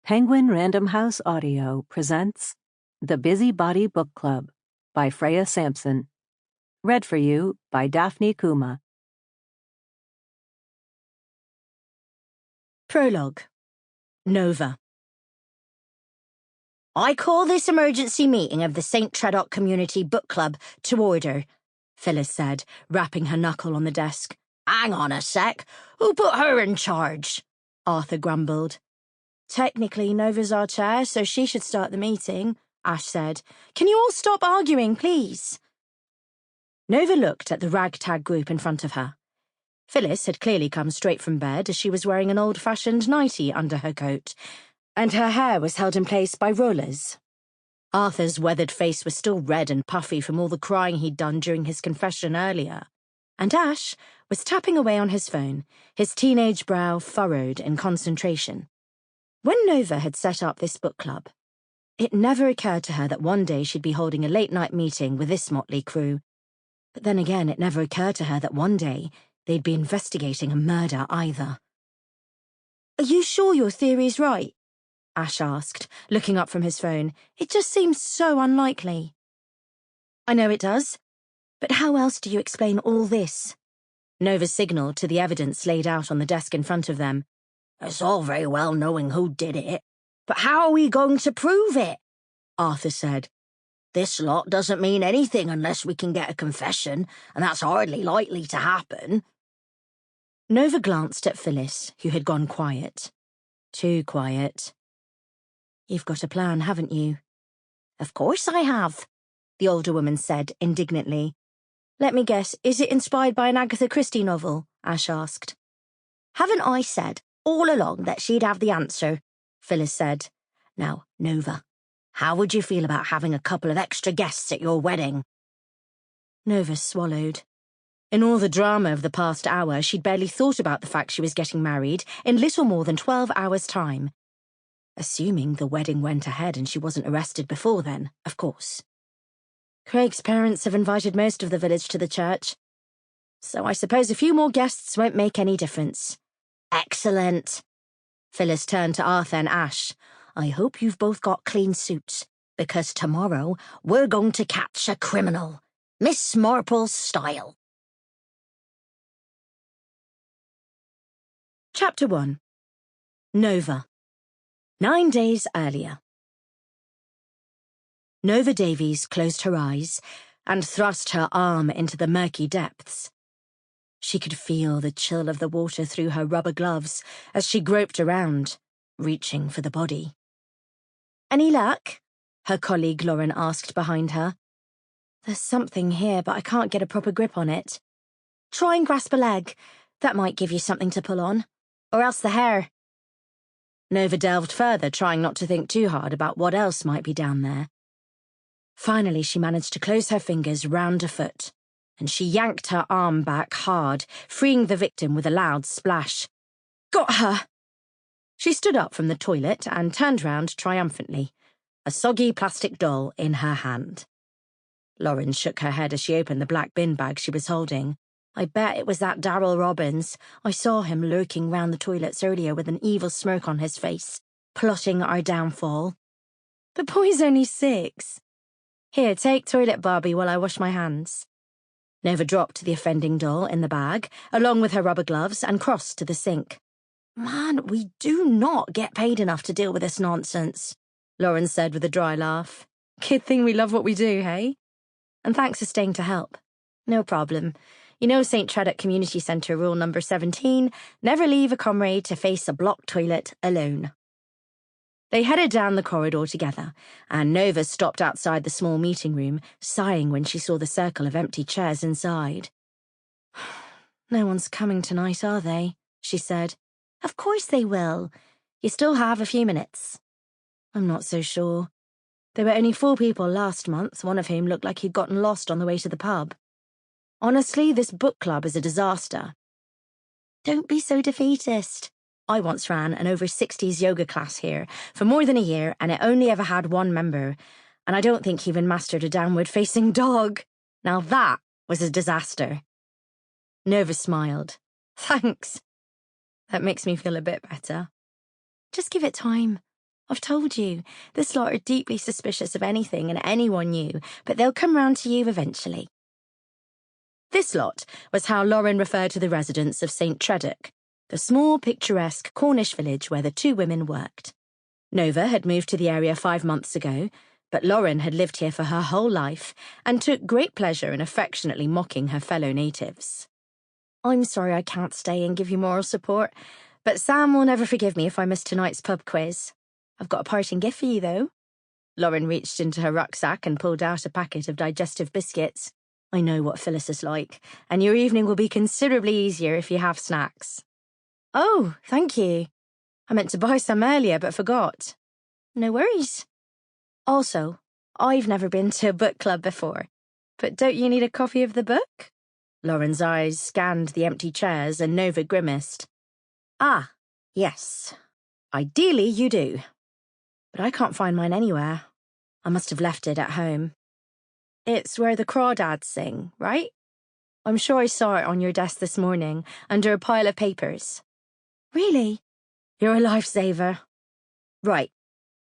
Penguin Random House Audio presents The Busybody Book Club by Freya Sampson. Read for you by Daphne Kouma. Prologue. Nova. I call this emergency meeting of the St. Tredoc Community Book Club to order, Phyllis said, rapping her knuckle on the desk. Hang on a sec. Who put her in charge? Arthur grumbled. Technically, Nova's our chair, so she should start the meeting, Ash said. Can you all stop arguing, please? Nova looked at the ragtag group in front of her. Phyllis had clearly come straight from bed as she was wearing an old-fashioned nightie under her coat, and her hair was held in place by rollers. Arthur's weathered face was still red and puffy from all the crying he'd done during his confession earlier, and Ash was tapping away on his phone, his teenage brow furrowed in concentration. When Nova had set up this book club, it never occurred to her that one day she'd be holding a late-night meeting with this motley crew. But then again, it never occurred to her that one day they'd be investigating a murder either. Are you sure your theory's right? Ash asked, looking up from his phone. It just seems so unlikely. I know it does, but how else do you explain all this? Nova signalled to the evidence laid out on the desk in front of them. It's all very well knowing who did it, but how are we going to prove it? Arthur said. This lot doesn't mean anything unless we can get a confession, and that's hardly likely to happen. Nova glanced at Phyllis, who had gone quiet. Too quiet. You've got a plan, haven't you? Of course I have, the older woman said indignantly. Let me guess, is it inspired by an Agatha Christie novel? Ash asked. Haven't I said all along that she'd have the answer? Phyllis said. Now, Nova, how would you feel about having a couple of extra guests at your wedding? Nova swallowed. In all the drama of the past hour, she'd barely thought about the fact she was getting married in little more than 12 hours' time. Assuming the wedding went ahead and she wasn't arrested before then, of course. Craig's parents have invited most of the village to the church, so I suppose a few more guests won't make any difference. Excellent. Phyllis turned to Arthur and Ash. I hope you've both got clean suits, because tomorrow we're going to catch a criminal. Miss Marple style. Chapter 1. Nova. 9 days earlier. Nova Davies closed her eyes and thrust her arm into the murky depths. She could feel the chill of the water through her rubber gloves as she groped around, reaching for the body. Any luck? Her colleague Lauren asked behind her. There's something here, but I can't get a proper grip on it. Try and grasp a leg. That might give you something to pull on. Or else the hair. Nova delved further, trying not to think too hard about what else might be down there. Finally, she managed to close her fingers round a foot, and she yanked her arm back hard, freeing the victim with a loud splash. Got her! She stood up from the toilet and turned round triumphantly, a soggy plastic doll in her hand. Lauren shook her head as she opened the black bin bag she was holding. I bet it was that Darryl Robbins. I saw him lurking round the toilets earlier with an evil smirk on his face, plotting our downfall. The boy's only 6. Here, take Toilet Barbie while I wash my hands. Nova dropped the offending doll in the bag, along with her rubber gloves, and crossed to the sink. Man, we do not get paid enough to deal with this nonsense, Lauren said with a dry laugh. Good thing we love what we do, hey? And thanks for staying to help. No problem. You know St. Tredoc Community Centre rule number 17, never leave a comrade to face a blocked toilet alone. They headed down the corridor together, and Nova stopped outside the small meeting room, sighing when she saw the circle of empty chairs inside. No one's coming tonight, are they? She said. Of course they will. You still have a few minutes. I'm not so sure. There were only 4 people last month, one of whom looked like he'd gotten lost on the way to the pub. Honestly, this book club is a disaster. Don't be so defeatist. I once ran an over-60s yoga class here for more than a year, and it only ever had 1 member, and I don't think he even mastered a downward-facing dog. Now that was a disaster. Nova smiled. Thanks. That makes me feel a bit better. Just give it time. I've told you, this lot are deeply suspicious of anything and anyone new, but they'll come round to you eventually. This lot was how Lauren referred to the residents of St. Treddock, the small, picturesque Cornish village where the two women worked. Nova had moved to the area 5 months ago, but Lauren had lived here for her whole life and took great pleasure in affectionately mocking her fellow natives. I'm sorry I can't stay and give you moral support, but Sam will never forgive me if I miss tonight's pub quiz. I've got a parting gift for you, though. Lauren reached into her rucksack and pulled out a packet of digestive biscuits. I know what Phyllis is like, and your evening will be considerably easier if you have snacks. Oh, thank you. I meant to buy some earlier, but forgot. No worries. Also, I've never been to a book club before, but don't you need a copy of the book? Lauren's eyes scanned the empty chairs and Nova grimaced. Ah, yes. Ideally you do. But I can't find mine anywhere. I must have left it at home. It's where the crawdads sing, right? I'm sure I saw it on your desk this morning, under a pile of papers. Really? You're a lifesaver. Right.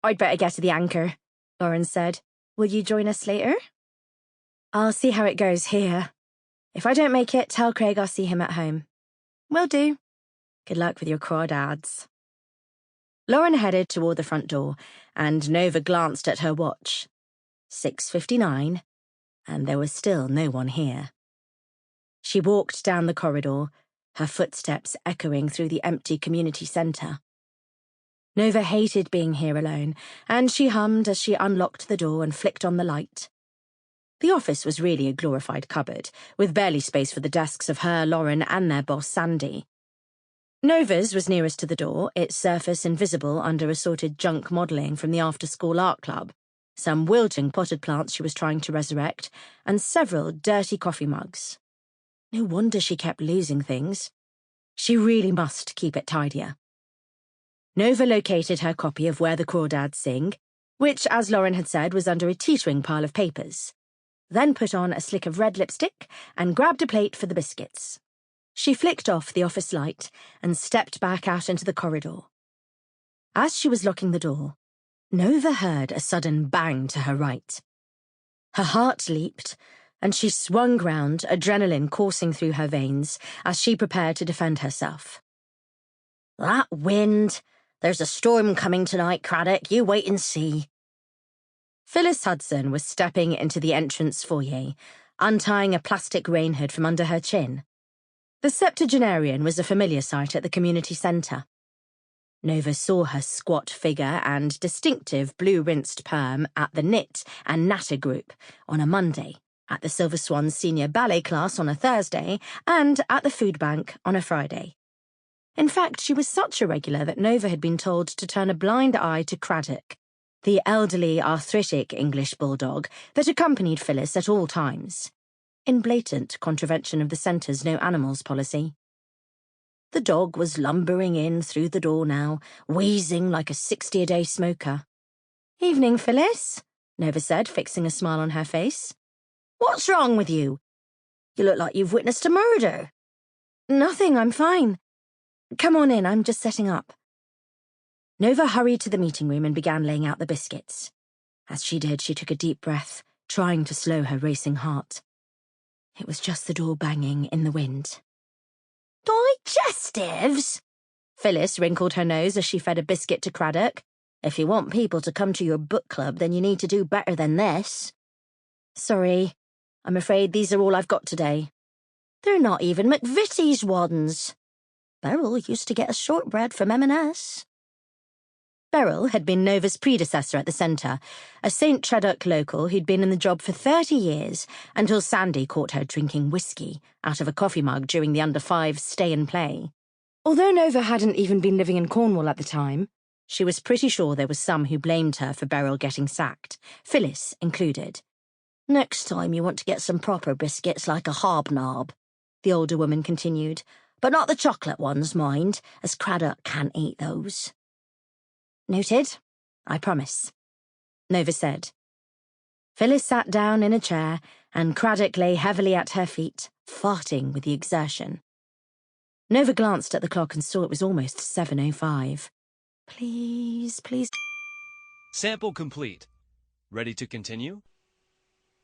I'd better get to the Anchor, Lauren said. Will you join us later? I'll see how it goes here. If I don't make it, tell Craig I'll see him at home. Will do. Good luck with your crawdads. Lauren headed toward the front door, and Nova glanced at her watch. 6:59, and there was still no one here. She walked down the corridor, her footsteps echoing through the empty community centre. Nova hated being here alone, and she hummed as she unlocked the door and flicked on the light. The office was really a glorified cupboard, with barely space for the desks of her, Lauren, and their boss, Sandy. Nova's was nearest to the door, its surface invisible under assorted junk modelling from the after-school art club, some wilting potted plants she was trying to resurrect, and several dirty coffee mugs. No wonder she kept losing things. She really must keep it tidier. Nova located her copy of Where the Crawdads Sing, which, as Lauren had said, was under a teetering pile of papers, then put on a slick of red lipstick and grabbed a plate for the biscuits. She flicked off the office light and stepped back out into the corridor. As she was locking the door, Nova heard a sudden bang to her right. Her heart leaped, and she swung round, adrenaline coursing through her veins, as she prepared to defend herself. That wind! There's a storm coming tonight, Craddock. You wait and see. Phyllis Hudson was stepping into the entrance foyer, untying a plastic rain hood from under her chin. The septuagenarian was a familiar sight at the community centre. Nova saw her squat figure and distinctive blue-rinsed perm at the Knit and Natter group on a Monday, at the Silver Swans senior ballet class on a Thursday, and at the food bank on a Friday. In fact, she was such a regular that Nova had been told to turn a blind eye to Craddock, the elderly, arthritic English bulldog that accompanied Phyllis at all times, in blatant contravention of the centre's no animals policy. The dog was lumbering in through the door now, wheezing like a 60-a-day smoker. Evening, Phyllis, Nova said, fixing a smile on her face. What's wrong with you? You look like you've witnessed a murder. Nothing, I'm fine. Come on in, I'm just setting up. Nova hurried to the meeting room and began laying out the biscuits. As she did, she took a deep breath, trying to slow her racing heart. It was just the door banging in the wind. Digestives? Phyllis wrinkled her nose as she fed a biscuit to Craddock. If you want people to come to your book club, then you need to do better than this. Sorry, I'm afraid these are all I've got today. They're not even McVitie's ones. Beryl used to get a shortbread from M&S. Beryl had been Nova's predecessor at the centre, a St. Treddock local who'd been in the job for 30 years until Sandy caught her drinking whiskey out of a coffee mug during the under-5 stay and play. Although Nova hadn't even been living in Cornwall at the time, she was pretty sure there was some who blamed her for Beryl getting sacked, Phyllis included. Next time you want to get some proper biscuits like a hobnob, the older woman continued, but not the chocolate ones, mind, as Craddock can't eat those. Noted, I promise, Nova said. Phyllis sat down in a chair, and Craddock lay heavily at her feet, farting with the exertion. Nova glanced at the clock and saw it was almost 7:05. Please. Sample complete. Ready to continue?